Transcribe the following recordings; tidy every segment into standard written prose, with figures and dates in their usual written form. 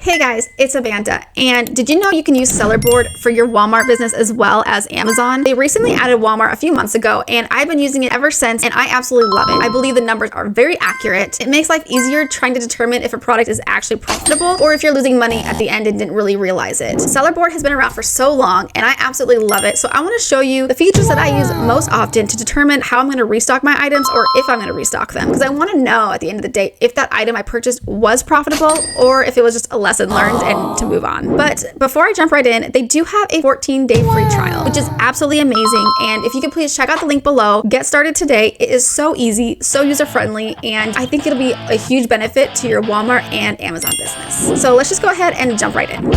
Hey guys, it's Amanda, and did you know you can use Sellerboard for your Walmart business as well as Amazon? They recently added Walmart a few months ago, and I've been using it ever since, and I absolutely love it. I believe the numbers are very accurate. It makes life easier trying to determine if a product is actually profitable or if you're losing money at the end and didn't really realize it. Sellerboard has been around for so long, and I absolutely love it, so I want to show you the features that I use most often to determine how I'm going to restock my items or if I'm going to restock them, because I want to know at the end of the day if that item I purchased was profitable or if it was just a lesson learned and to move on. But before I jump right in, they do have a 14-day free trial, which is absolutely amazing. And if you could please check out the link below, get started today. It is so easy, so user-friendly, and I think it'll be a huge benefit to your Walmart and Amazon business. So let's just go ahead and jump right in.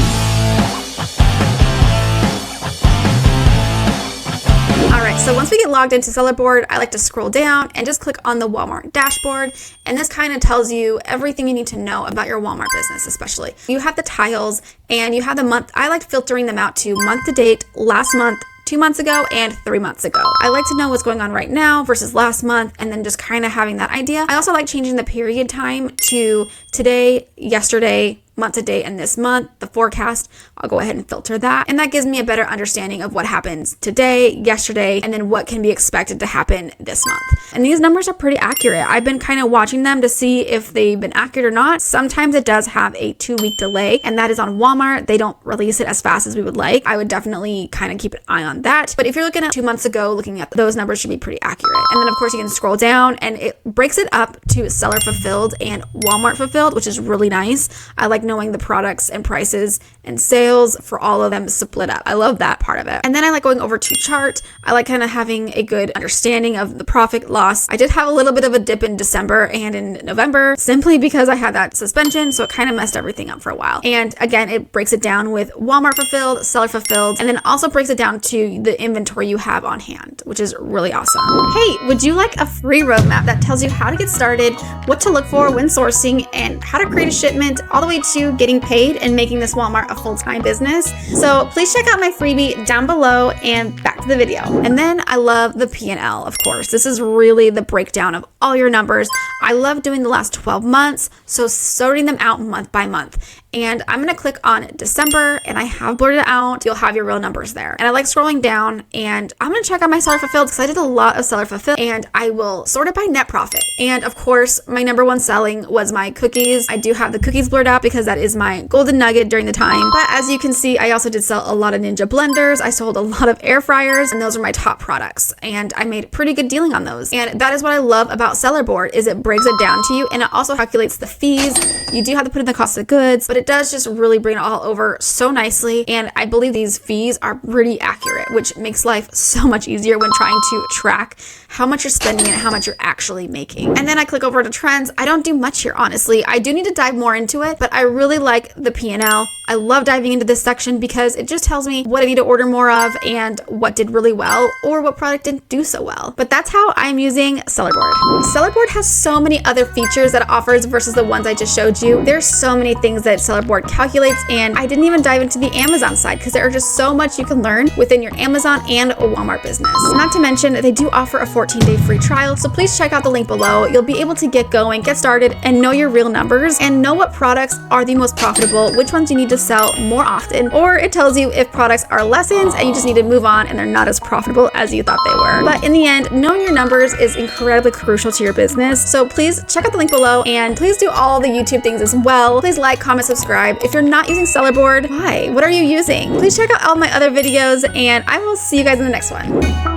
Alright, so once we get logged into Sellerboard, I like to scroll down and just click on the Walmart dashboard, and this kind of tells you everything you need to know about your Walmart business. Especially you have the tiles and you have the month. I like filtering them out to month to date, last month, 2 months ago, and 3 months ago. I like to know what's going on right now versus last month, and then just kind of having that idea. I also like changing the period time to today, yesterday, month to date, and this month, the forecast. I'll go ahead and filter that, and that gives me a better understanding of what happens today, yesterday, and then what can be expected to happen this month. And these numbers are pretty accurate. I've been kind of watching them to see if they've been accurate or not. Sometimes it does have a 2-week delay, and that is on Walmart. They don't release it as fast as we would like. I would definitely kind of keep an eye on that. But if you're looking at 2 months ago, looking at those numbers should be pretty accurate. And then of course you can scroll down and it breaks it up to seller fulfilled and Walmart fulfilled, which is really nice. I like knowing the products and prices and sales for all of them split up. I love that part of it. And then I like going over to chart. I like kind of having a good understanding of the profit loss. I did have a little bit of a dip in December and in November simply because I had that suspension, so it kind of messed everything up for a while. And again, it breaks it down with Walmart fulfilled, seller fulfilled, and then also breaks it down to the inventory you have on hand, which is really awesome. Hey, would you like a free roadmap that tells you how to get started, what to look for when sourcing, and how to create a shipment all the way to getting paid and making this Walmart a full-time business? So please check out my freebie down below, and back to the video. And then I love the P&L, of course. This is really the breakdown of all your numbers. I love doing the last 12 months, so sorting them out month by month. And I'm gonna click on December, and I have blurred it out. You'll have your real numbers there. And I like scrolling down, and I'm gonna check out my seller fulfilled because I did a lot of seller fulfilled, and I will sort it by net profit. And of course, my number one selling was my cookies. I do have the cookies blurred out because that is my golden nugget during the time. But as you can see, I also did sell a lot of Ninja blenders. I sold a lot of air fryers, and those are my top products. And I made pretty good dealing on those. And that is what I love about Sellerboard, is it breaks it down to you, and it also calculates the fees. You do have to put in the cost of goods, but it does just really bring it all over so nicely. And I believe these fees are pretty accurate, which makes life so much easier when trying to track how much you're spending and how much you're actually making. And then I click over to trends. I don't do much here, honestly. I do need to dive more into it, but I really like the P&L. I love diving into this section because it just tells me what I need to order more of and what did really well or what product didn't do so well. But that's how I'm using Sellerboard. Sellerboard has so many other features that it offers versus the ones I just showed you. There's so many things that Sellerboard calculates, and I didn't even dive into the Amazon side because there are just so much you can learn within your Amazon and a Walmart business. Not to mention, they do offer a 14-day free trial, so please check out the link below. You'll be able to get going, get started, and know your real numbers and know what products are the most profitable, which ones you need to sell more often, or it tells you if products are lessons and you just need to move on and they're not as profitable as you thought they were. But in the end, knowing your numbers is incredibly crucial to your business, so please check out the link below, and please do all the YouTube things as well. Please like, comment, subscribe. If you're not using Sellerboard, why? What are you using? Please check out all my other videos, and I will see you guys in the next one.